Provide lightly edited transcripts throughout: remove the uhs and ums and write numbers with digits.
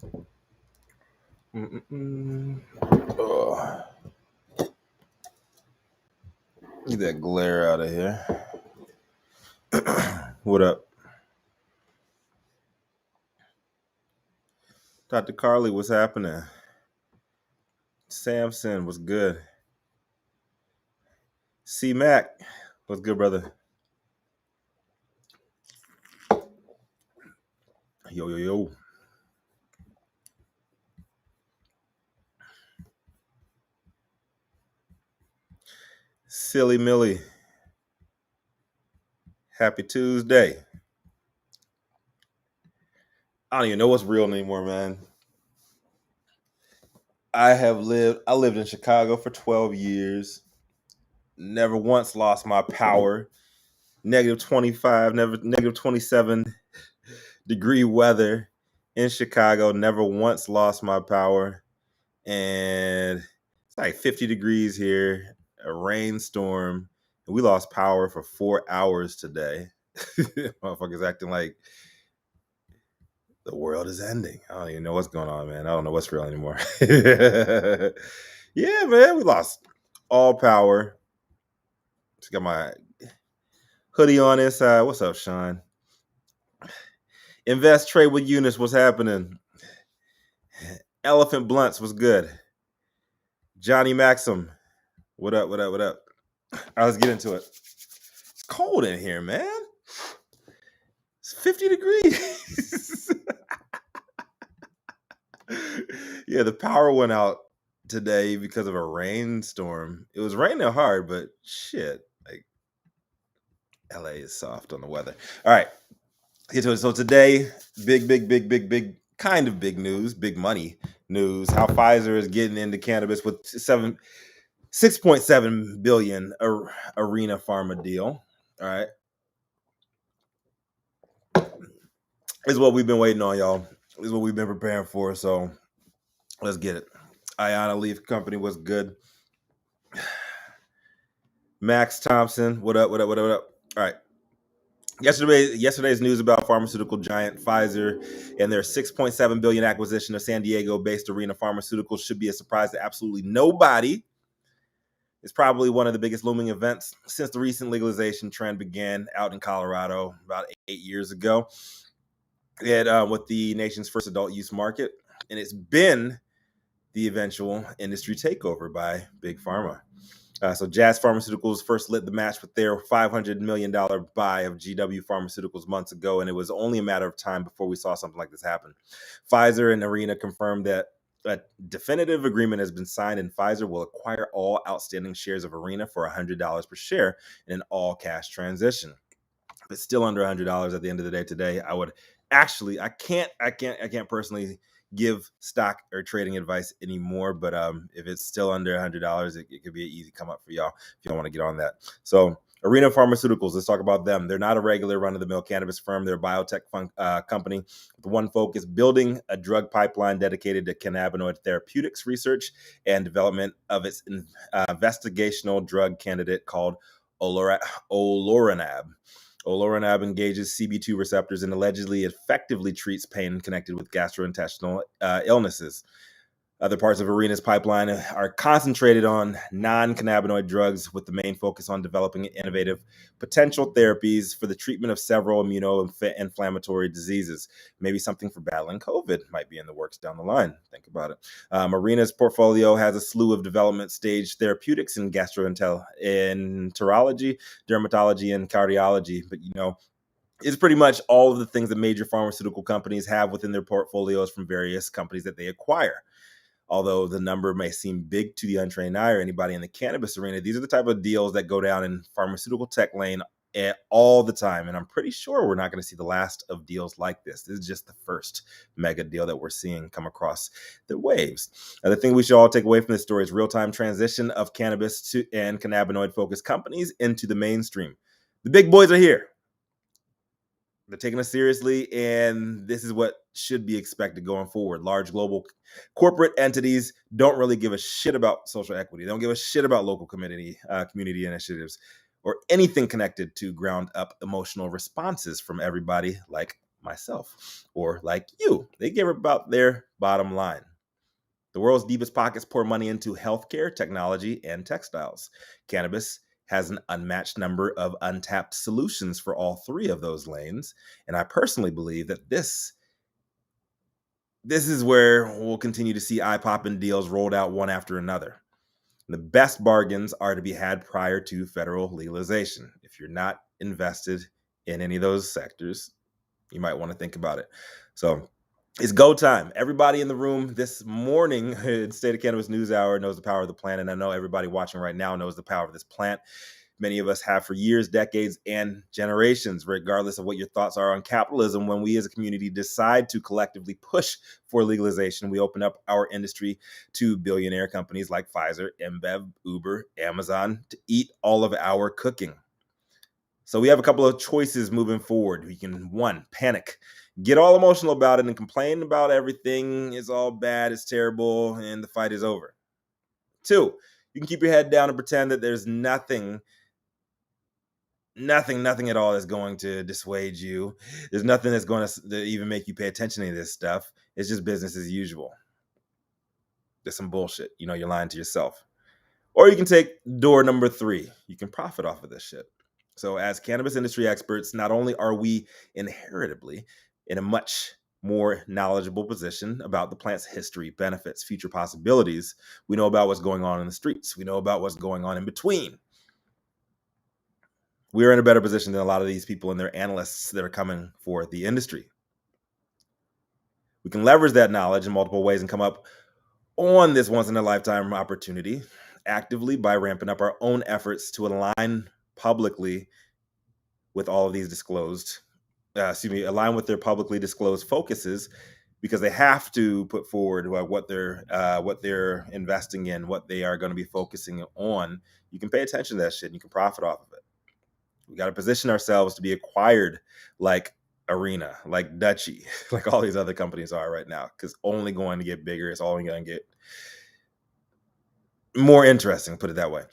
Oh, get that glare out of here. What up? Dr. Carly, what's happening? Samson, what's good? C Mac, what's good, brother? Yo, yo, yo. Silly Millie, happy Tuesday. I don't even know what's real anymore, man. I lived in Chicago for 12 years. Never once lost my power. Negative 25, never negative 27-degree weather in Chicago. Never once lost my power. And it's like 50 degrees here, a rainstorm, and we lost power for 4 hours today. Motherfuckers acting like the world is ending. I don't even know what's going on, man. I don't know what's real anymore. Yeah, man, we lost all power. Just got my hoodie on inside. What's up, Sean? Invest, trade with Eunice. What's happening? Elephant Blunts was good. Johnny Maxim. What up, what up, what up? All right, let's get into it. It's cold in here, man. It's 50 degrees. Yeah, the power went out today because of a rainstorm. It was raining hard, but shit, like LA is soft on the weather. All right, get to it. So today, big, kind of big news, big money news. How Pfizer is getting into cannabis with 6.7 billion Arena Pharma deal. All right, this is what we've been waiting on, y'all. This is what we've been preparing for. So let's get it. Iana Leaf Company was good. Max Thompson, what up, what up, what up, what up? All right. Yesterday's news about pharmaceutical giant Pfizer and their 6.7 billion acquisition of San Diego-based Arena Pharmaceuticals should be a surprise to absolutely nobody. It's probably one of the biggest looming events since the recent legalization trend began out in Colorado about 8 years ago. With the nation's first adult use market, and it's been the eventual industry takeover by Big Pharma. So Jazz Pharmaceuticals first lit the match with their $500 million buy of GW Pharmaceuticals months ago, and it was only a matter of time before we saw something like this happen. Pfizer and Arena confirmed that a definitive agreement has been signed, and Pfizer will acquire all outstanding shares of Arena for $100 per share in an all-cash transition. It's still under $100 at the end of the day today. I would actually, I can't personally give stock or trading advice anymore, but if it's still under $100, it could be an easy come up for y'all if you don't want to get on that. So Arena Pharmaceuticals, let's talk about them. They're not a regular run-of-the-mill cannabis firm. They're a biotech company with one focus: building a drug pipeline dedicated to cannabinoid therapeutics research and development of its investigational drug candidate called Olorinab. Olorinab engages CB2 receptors and allegedly effectively treats pain connected with gastrointestinal illnesses. Other parts of Arena's pipeline are concentrated on non-cannabinoid drugs, with the main focus on developing innovative potential therapies for the treatment of several immuno-inflammatory diseases. Maybe something for battling COVID might be in the works down the line. Think about it. Arena's portfolio has a slew of development stage therapeutics in gastroenterology, dermatology, and cardiology. But it's pretty much all of the things that major pharmaceutical companies have within their portfolios from various companies that they acquire. Although the number may seem big to the untrained eye or anybody in the cannabis arena, these are the type of deals that go down in pharmaceutical tech lane all the time. And I'm pretty sure we're not going to see the last of deals like this. This is just the first mega deal that we're seeing come across the waves. The thing we should all take away from this story is real-time transition of cannabis and cannabinoid-focused companies into the mainstream. The big boys are here. They're taking us seriously, and this is what should be expected going forward. Large global corporate entities don't really give a shit about social equity. They don't give a shit about local community initiatives or anything connected to ground-up emotional responses from everybody like myself or like you. They care about their Bottom line, the world's deepest pockets pour money into healthcare, technology, and textiles. Cannabis has an unmatched number of untapped solutions for all three of those lanes, and I personally believe that this is where we'll continue to see eye-popping deals rolled out one after another. The best bargains are to be had prior to federal legalization. If you're not invested in any of those sectors, you might want to think about it. So it's go time. Everybody in the room this morning in State of Cannabis NewsHour knows the power of the plant, and I know everybody watching right now knows the power of this plant. Many of us have for years, decades, and generations, regardless of what your thoughts are on capitalism. When we as a community decide to collectively push for legalization, we open up our industry to billionaire companies like Pfizer, InBev, Uber, Amazon to eat all of our cooking. So we have a couple of choices moving forward. We can, one, panic, get all emotional about it and complain about everything is all bad, it's terrible, and the fight is over. Two, you can keep your head down and pretend that there's nothing at all that's going to dissuade you. There's nothing that's going to even make you pay attention to this stuff. It's just business as usual. There's some bullshit. You know, you're lying to yourself. Or you can take door number three. You can profit off of this shit. So as cannabis industry experts, not only are we inheritably in a much more knowledgeable position about the plant's history, benefits, future possibilities, we know about what's going on in the streets. We know about what's going on in between. We're in a better position than a lot of these people and their analysts that are coming for the industry. We can leverage that knowledge in multiple ways and come up on this once-in-a-lifetime opportunity actively by ramping up our own efforts to align publicly with all of these align with their publicly disclosed focuses, because they have to put forward what they're investing in, what they are going to be focusing on. You can pay attention to that shit and you can profit off of it. We got to position ourselves to be acquired like Arena, like Dutchy, like all these other companies are right now, because only going to get bigger. It's only going to get more interesting, put it that way.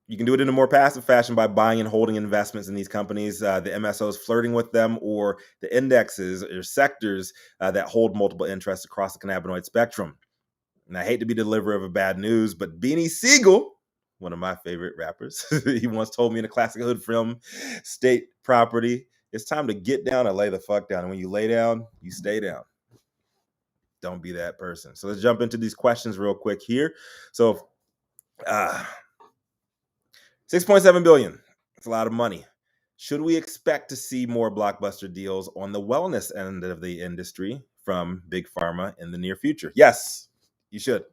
You can do it in a more passive fashion by buying and holding investments in these companies, the MSOs flirting with them, or the indexes or sectors that hold multiple interests across the cannabinoid spectrum. And I hate to be the deliverer of bad news, but Beanie Siegel, one of my favorite rappers, he once told me in a classic hood film, State Property, it's time to get down and lay the fuck down. And when you lay down, you stay down. Don't be that person. So let's jump into these questions real quick here. So 6.7 billion. It's a lot of money. Should we expect to see more blockbuster deals on the wellness end of the industry from Big Pharma in the near future? Yes, you should.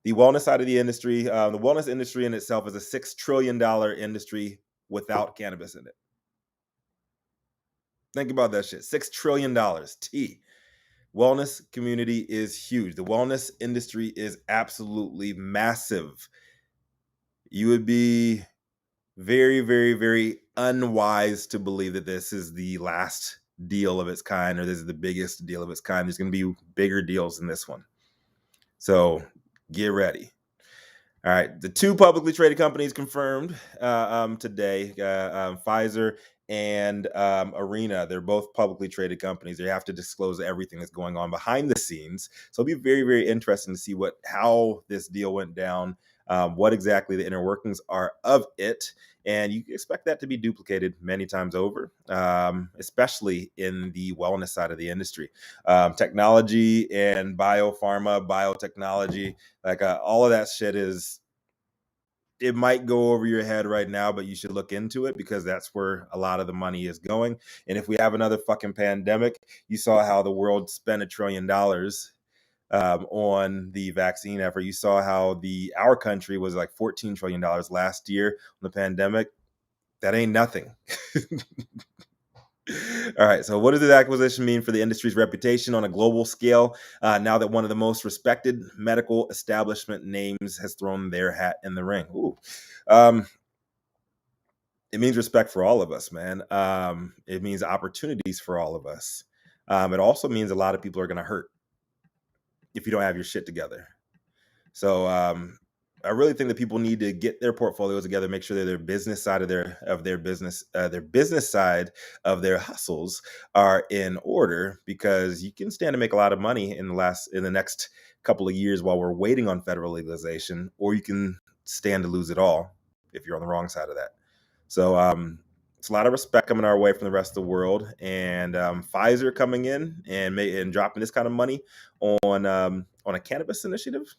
The wellness side of the industry, the wellness industry in itself is a $6 trillion industry without cannabis in it. Think about that shit. $6 trillion. T. Wellness community is huge. The wellness industry is absolutely massive. You would be very, very, very unwise to believe that this is the last deal of its kind, or this is the biggest deal of its kind. There's going to be bigger deals than this one. So get ready. All right. The two publicly traded companies confirmed today, Pfizer and Arena. They're both publicly traded companies. They have to disclose everything that's going on behind the scenes. So it'll be very, very interesting to see how this deal went down, what exactly the inner workings are of it. And you expect that to be duplicated many times over, especially in the wellness side of the industry. Technology and biopharma, biotechnology, like all of that shit it might go over your head right now, but you should look into it, because that's where a lot of the money is going. And if we have another fucking pandemic, you saw how the world spent $1 trillion on the vaccine effort. You saw how our country was like $14 trillion last year on the pandemic. That ain't nothing. All right. So what does this acquisition mean for the industry's reputation on a global scale, now that one of the most respected medical establishment names has thrown their hat in the ring? Ooh. It means respect for all of us, man. It means opportunities for all of us. It also means a lot of people are going to hurt if you don't have your shit together. So I really think that people need to get their portfolios together, make sure that their business side of their business side of their hustles are in order, because you can stand to make a lot of money in the next couple of years while we're waiting on federal legalization, or you can stand to lose it all if you're on the wrong side of that. So it's a lot of respect coming our way from the rest of the world, and Pfizer coming in and dropping this kind of money on a cannabis initiative,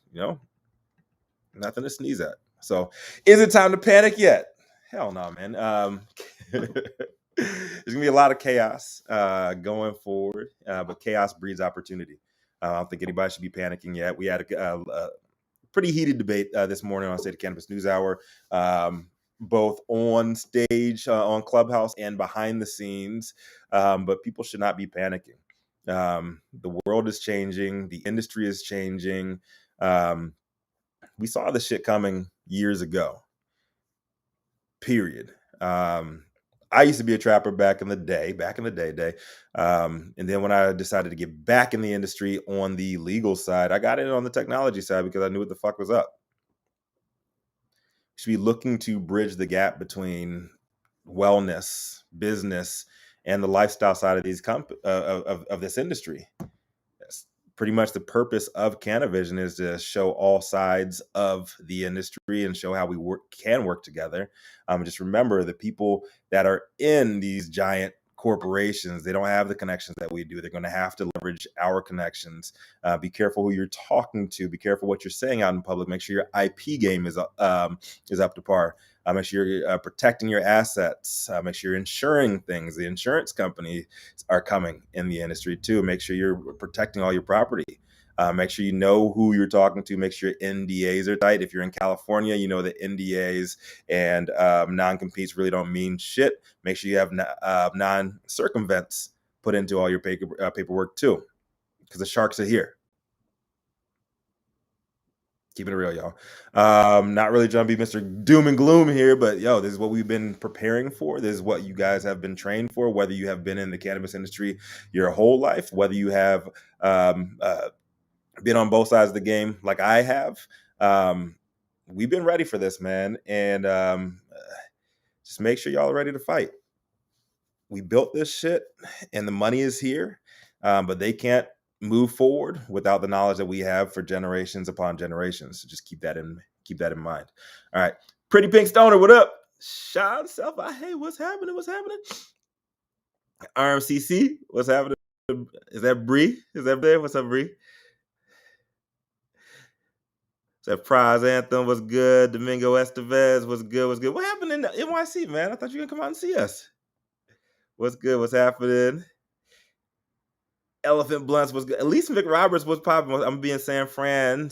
nothing to sneeze at. So, is it time to panic yet? Hell no, man. There's gonna be a lot of chaos going forward, but chaos breeds opportunity. I don't think anybody should be panicking yet. We had a pretty heated debate this morning on State of Cannabis NewsHour, both on stage, on Clubhouse, and behind the scenes. But people should not be panicking. The world is changing. The industry is changing. We saw this shit coming years ago. Period. I used to be a trapper back in the day. And then when I decided to get back in the industry on the legal side, I got in on the technology side because I knew what the fuck was up. Should be looking to bridge the gap between wellness, business, and the lifestyle side of these of this industry. That's pretty much the purpose of Cannavision, is to show all sides of the industry and show how we can work together. Just remember, the people that are in these giant corporations, they don't have the connections that we do. They're going to have to leverage our connections. Be careful who you're talking to. Be careful what you're saying out in public. Make sure your IP game is up to par. Make sure you're protecting your assets. Make sure you're insuring things. The insurance companies are coming in the industry too. Make sure you're protecting all your property. Make sure you know who you're talking to. Make sure NDAs are tight. If you're in California, you know that NDAs and non-competes really don't mean shit. Make sure you have non-circumvents put into all your paperwork too, because the sharks are here. Keeping it real, y'all. Not really trying to be Mr. Doom and Gloom here, but this is what we've been preparing for. This is what you guys have been trained for, whether you have been in the cannabis industry your whole life, whether you have been on both sides of the game like I have. We've been ready for this, man. And just make sure y'all are ready to fight. We built this shit and the money is here, but they can't move forward without the knowledge that we have for generations upon generations. So just keep that in mind. All right. Pretty Pink Stoner, what up? Shout out self. Hey, what's happening? RMCC, what's happening? Is that Bree? Is that there? What's up, Bree? That Prize Anthem was good. Domingo Estevez was good. What happened in the NYC, man? I thought you were gonna come out and see us. What's good? What's happening? Elephant Blunts was good. At least McRoberts was popping. I'm gonna be in San Fran.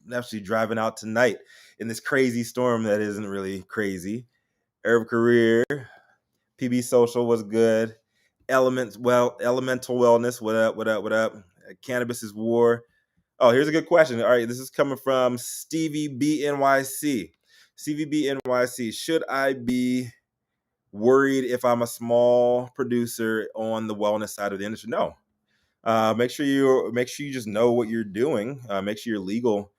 I'm actually driving out tonight in this crazy storm that isn't really crazy. Herb Career, PB Social was good. Elemental Wellness, what up? Cannabis is War. Oh, here's a good question. All right, this is coming from Stevie B NYC. Stevie B NYC, should I be worried if I'm a small producer on the wellness side of the industry? No. Make sure you just know what you're doing. Make sure your legal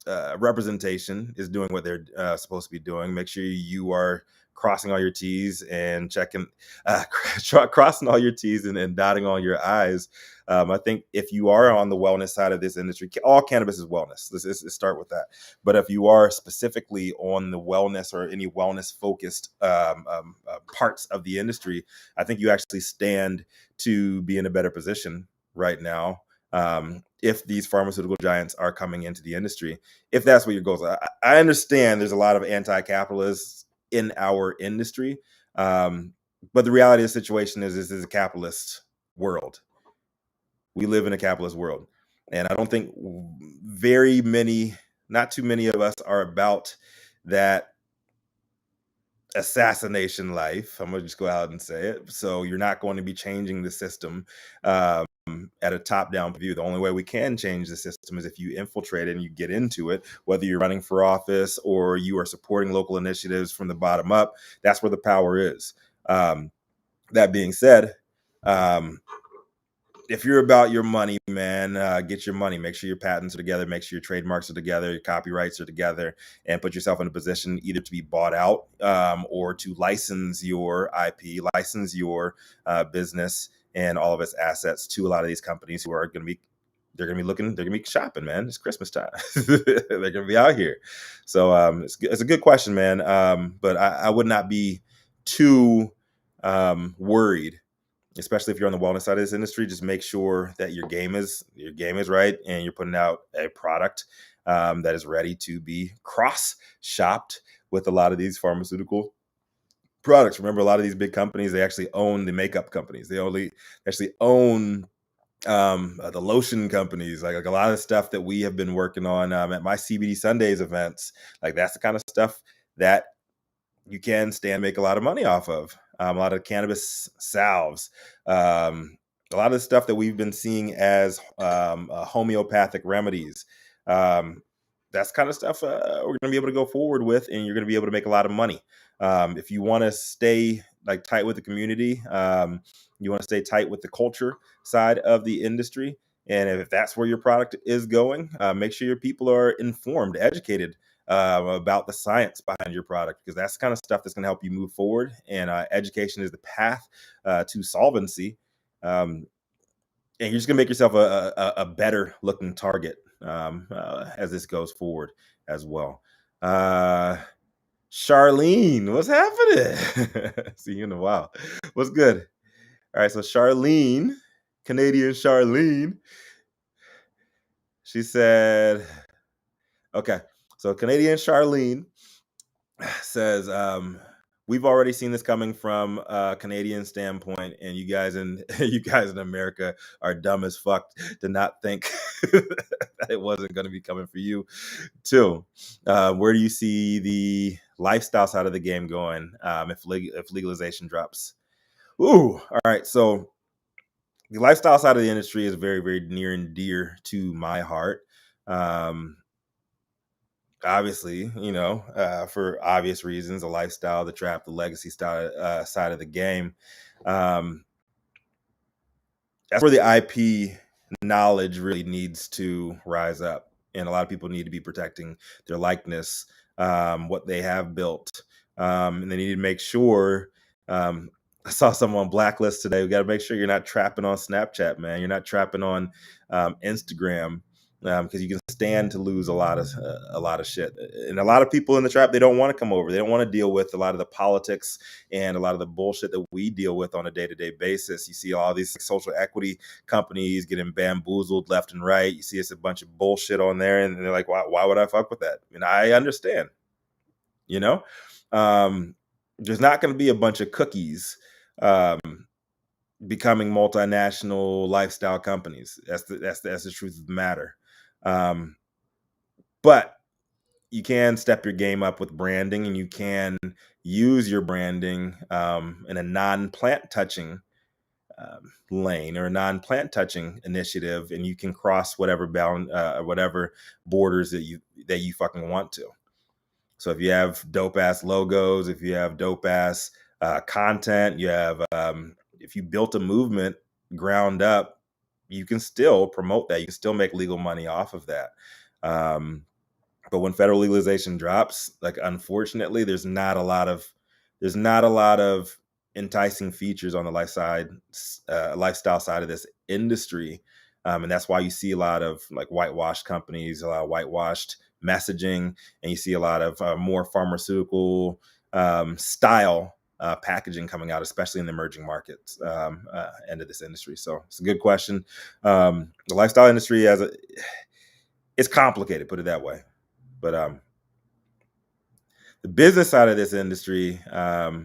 representation is doing what they're supposed to be doing. Make sure you are crossing all your T's and crossing all your T's and dotting all your I's. I think if you are on the wellness side of this industry, all cannabis is wellness. Let's start with that. But if you are specifically on the wellness or any wellness focused parts of the industry, I think you actually stand to be in a better position right now. If these pharmaceutical giants are coming into the industry, if that's what your goals are. I understand there's a lot of anti-capitalists in our industry, but the reality of the situation is this is a capitalist world. We live in a capitalist world, and I don't think not too many of us are about that assassination life. I'm gonna just go out and say it. So you're not going to be changing the system at a top-down view. The only way we can change the system is if you infiltrate it and you get into it, whether you're running for office or you are supporting local initiatives from the bottom up. That's where the power is. That being said, if you're about your money, man, get your money. Make sure your patents are together. Make sure your trademarks are together. Your copyrights are together, and put yourself in a position either to be bought out or to license your IP, license your business and all of its assets to a lot of these companies who are going to be. They're gonna be looking. They're gonna be shopping, man. It's Christmas time. They're gonna be out here. So it's a good question, man. But I would not be too worried, especially if you're on the wellness side of this industry. Just make sure that your game is right, and you're putting out a product that is ready to be cross shopped with a lot of these pharmaceutical products. Remember, a lot of these big companies, they actually own the makeup companies. They actually own the lotion companies, like a lot of stuff that we have been working on at my CBD Sundays events. Like that's the kind of stuff that you can stand make a lot of money off of. A lot of cannabis salves, a lot of the stuff that we've been seeing as homeopathic remedies. That's kind of stuff we're going to be able to go forward with, and you're going to be able to make a lot of money. If you want to stay like tight with the community, you want to stay tight with the culture side of the industry, and if that's where your product is going, make sure your people are informed, educated about the science behind your product, because that's the kind of stuff that's going to help you move forward. And education is the path to solvency. And you're just going to make yourself a better looking target as this goes forward as well. Charlene, what's happening? See you in a while. What's good? All right, so Charlene, Canadian Charlene, she said, okay, so Canadian Charlene says, we've already seen this coming from a Canadian standpoint, and you guys in America are dumb as fuck to not think that it wasn't going to be coming for you too. Where do you see the lifestyle side of the game going if legalization drops? Ooh, all right. So the lifestyle side of the industry is very, very near and dear to my heart. Obviously, for obvious reasons, the lifestyle, the trap, the legacy style, side of the game. That's where the IP knowledge really needs to rise up. And a lot of people need to be protecting their likeness, what they have built. And they need to make sure. I saw someone blacklist today. We got to make sure you're not trapping on Snapchat, man. You're not trapping on Instagram, because you can stand to lose a lot of shit. And a lot of people in the trap, they don't want to come over. They don't want to deal with a lot of the politics and a lot of the bullshit that we deal with on a day-to-day basis. You see all these social equity companies getting bamboozled left and right. You see it's a bunch of bullshit on there, and they're like, why would I fuck with that? And I understand, there's not going to be a bunch of cookies becoming multinational lifestyle companies. That's the truth of the matter. But you can step your game up with branding, and you can use your branding in a non-plant touching lane or a non-plant touching initiative, and you can cross whatever whatever borders that you fucking want to. So if you have dope ass logos, if you have dope ass content, you have if you built a movement ground up, you can still promote that. You can still make legal money off of that. But when federal legalization drops, like unfortunately, there's not a lot of enticing features on the lifestyle side of this industry, and that's why you see a lot of like whitewashed companies, a lot of whitewashed messaging, and you see a lot of more pharmaceutical style packaging coming out, especially in the emerging markets end of this industry. So it's a good question. The lifestyle industry it's complicated, put it that way. But the business side of this industry,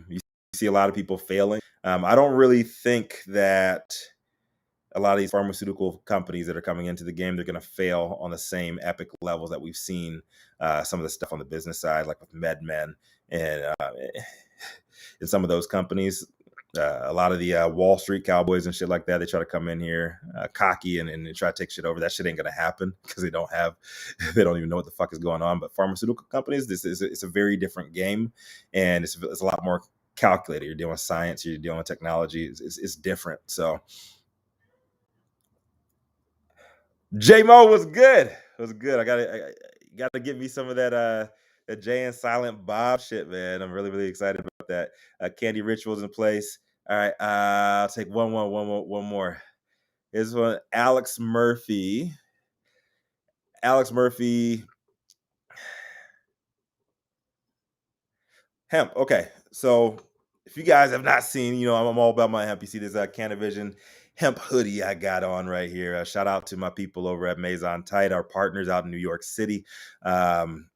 you see a lot of people failing. I don't really think that a lot of these pharmaceutical companies that are coming into the game, they're going to fail on the same epic levels that we've seen some of the stuff on the business side, like with MedMen and some of those companies. A lot of the Wall Street cowboys and shit like that, they try to come in here cocky and try to take shit over. That shit ain't gonna happen because they don't even know what the fuck is going on. But pharmaceutical companies, it's a very different game, and it's a lot more calculated. You're dealing with science, you're dealing with technology. It's different. So J Mo was good. It was good. I gotta give me some of that Jay and Silent Bob shit, man. I'm really excited about that. Candy Rituals in place. All right, I'll take one more. Here's one. Alex Murphy. Alex Murphy. Hemp. Okay, so if you guys have not seen, I'm all about my hemp. You see this Cannavision hemp hoodie I got on right here. Shout out to my people over at Maison Tite, our partners out in New York City. I'm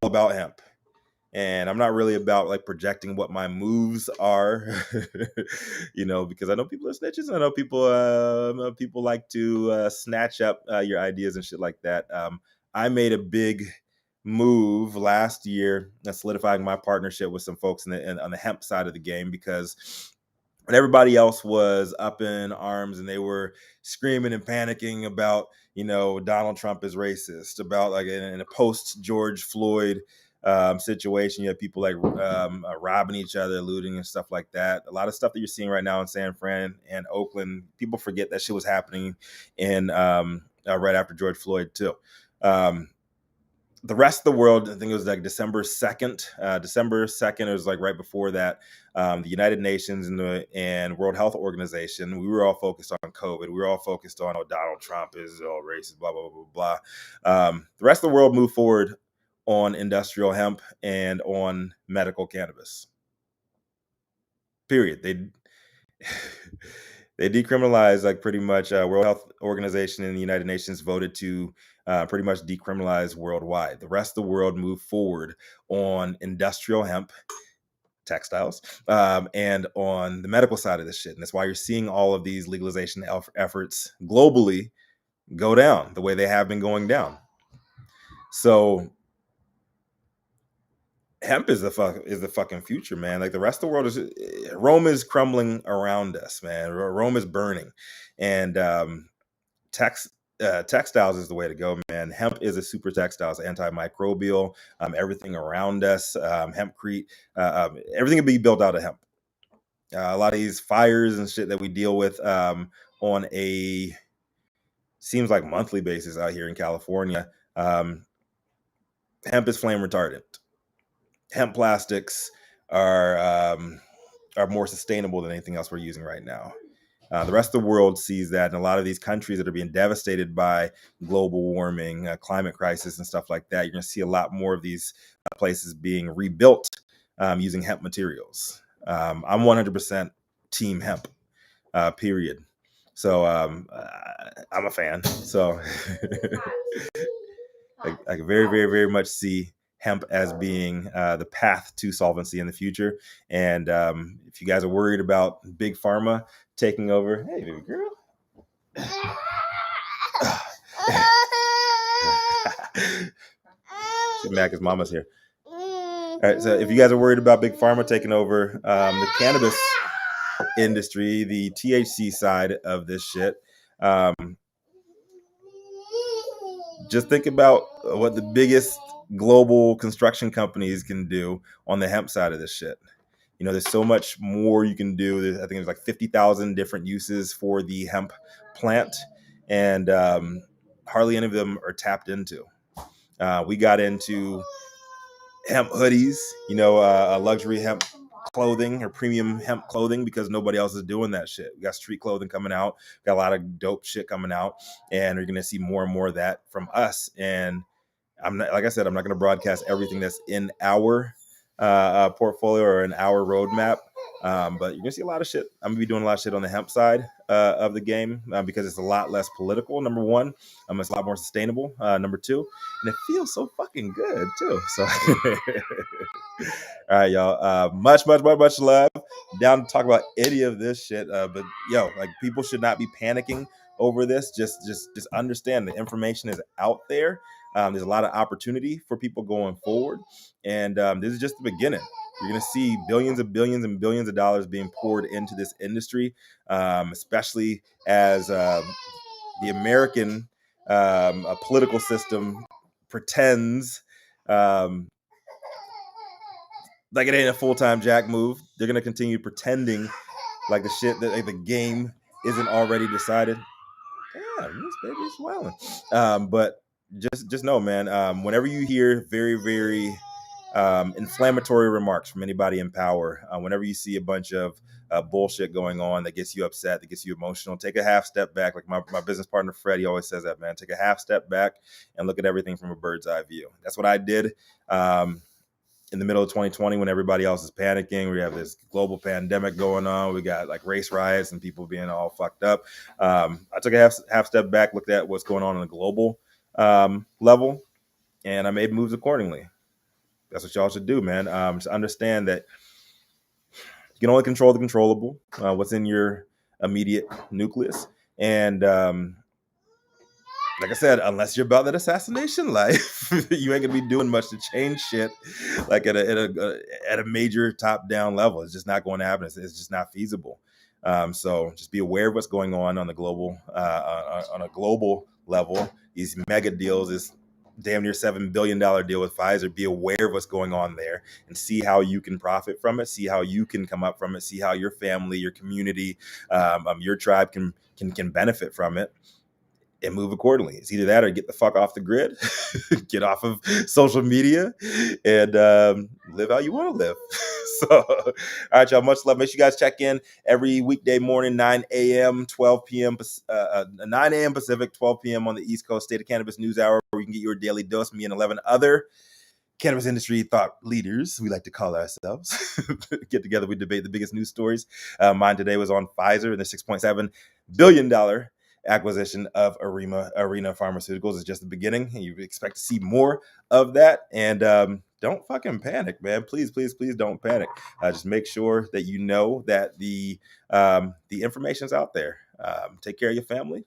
all about hemp. And I'm not really about like projecting what my moves are, because I know people are snitches. And I know people like to snatch up your ideas and shit like that. I made a big move last year, solidifying my partnership with some folks on the hemp side of the game, because when everybody else was up in arms and they were screaming and panicking about, Donald Trump is racist, about like in a post George Floyd situation, you have people like robbing each other, looting and stuff like that. A lot of stuff that you're seeing right now in San Fran and Oakland, people forget that shit was happening in right after George Floyd too. The rest of the world, I think it was like December 2nd. December 2nd, it was like right before that. The United Nations and World Health Organization, we were all focused on COVID. We were all focused on, Donald Trump is all racist, blah, blah, blah, blah, blah. The rest of the world moved forward on industrial hemp and on medical cannabis. Period. They decriminalized, like, pretty much. World Health Organization and the United Nations voted to pretty much decriminalize worldwide. The rest of the world moved forward on industrial hemp textiles and on the medical side of this shit. And that's why you're seeing all of these legalization efforts globally go down the way they have been going down. So hemp is the fucking future, man. Like, the rest of the world Rome is crumbling around us, man. Rome is burning, and textiles is the way to go, man. Hemp is a super textiles, antimicrobial. Everything around us, hempcrete, everything can be built out of hemp. A lot of these fires and shit that we deal with on a seems like monthly basis out here in California, hemp is flame retardant. Hemp plastics are more sustainable than anything else we're using right now. The rest of the world sees that, and a lot of these countries that are being devastated by global warming, climate crisis, and stuff like that, you're going to see a lot more of these places being rebuilt using hemp materials. I'm 100% team hemp, period. So I'm a fan. So I can very much see hemp as being the path to solvency in the future. And if you guys are worried about big pharma taking over, hey, baby girl. She's mad because mama's here. All right, so if you guys are worried about big pharma taking over the cannabis industry, the THC side of this shit, just think about what the biggest global construction companies can do on the hemp side of this shit. There's so much more you can do. I think there's like 50,000 different uses for the hemp plant, and hardly any of them are tapped into. We got into hemp hoodies, luxury hemp clothing or premium hemp clothing, because nobody else is doing that shit. We got street clothing coming out, got a lot of dope shit coming out, and we're gonna see more and more of that from us. And I'm not, like I said, I'm not gonna broadcast everything that's in our portfolio or in our roadmap, but you're gonna see a lot of shit. I'm gonna be doing a lot of shit on the hemp side of the game because it's a lot less political. Number one, it's a lot more sustainable. Number two, and it feels so fucking good too. So, all right, y'all. Much love. Down to talk about any of this shit, but like, people should not be panicking over this. Just understand the information is out there. There's a lot of opportunity for people going forward, and this is just the beginning. You're going to see billions and billions of dollars being poured into this industry, especially as the American political system pretends like it ain't a full-time jack move. They're going to continue pretending like the shit that, like, the game isn't already decided. Yeah, this baby is wilding. But just know, man. Whenever you hear very, very inflammatory remarks from anybody in power, whenever you see a bunch of bullshit going on that gets you upset, that gets you emotional, take a half step back. Like my business partner Fred, he always says that, man. Take a half step back and look at everything from a bird's eye view. That's what I did. In the middle of 2020, when everybody else is panicking, we have this global pandemic going on. We got like race riots and people being all fucked up. I took a half step back, looked at what's going on a global level, and I made moves accordingly. That's what y'all should do, man. Just understand that you can only control the controllable, what's in your immediate nucleus. And like I said, unless you're about that assassination life, you ain't gonna be doing much to change shit, like at a major top down level. It's just not going to happen. It's just not feasible. So just be aware of what's going on the global on a global level. These mega deals, this damn near $7 billion deal with Pfizer. Be aware of what's going on there and see how you can profit from it. See how you can come up from it. See how your family, your community, your tribe can benefit from it. And move accordingly. It's either that or get the fuck off the grid, get off of social media, and live how you want to live. So, all right, y'all, much love. Make sure you guys check in every weekday morning, 9 a.m., 12 p.m., 9 a.m. Pacific, 12 p.m. on the East Coast, State of Cannabis News Hour, where you can get your daily dose. Me and 11 other cannabis industry thought leaders, we like to call ourselves, get together, we debate the biggest news stories. Mine today was on Pfizer and the $6.7 billion acquisition of Arena Pharmaceuticals. Is just the beginning, and you expect to see more of that. And don't fucking panic, man. Please don't panic. Just make sure that you know that the information's out there. Take care of your family.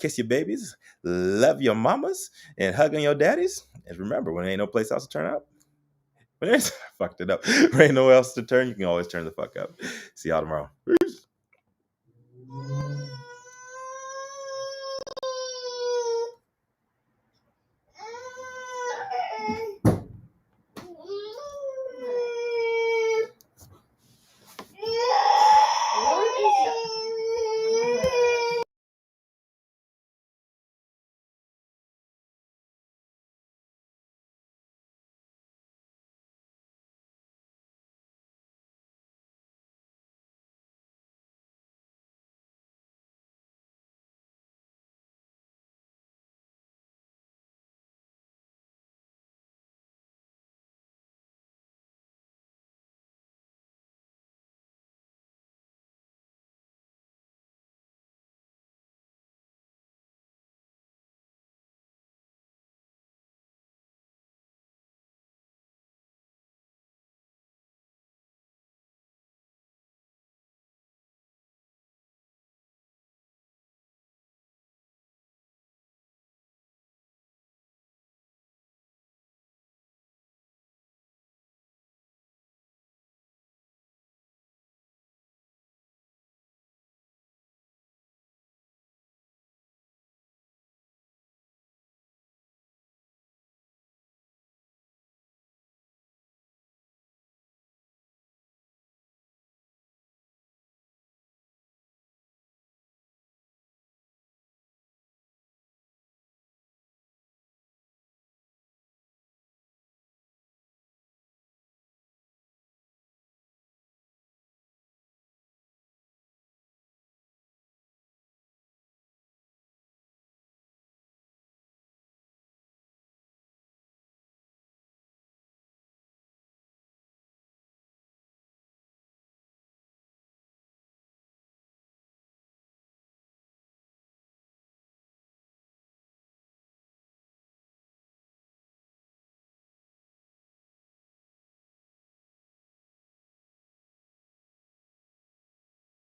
Kiss your babies, love your mamas, and hug on your daddies. And remember, when there ain't no place else to turn up, when there's fucked it up, there ain't no else to turn, you can always turn the fuck up. See y'all tomorrow. Peace.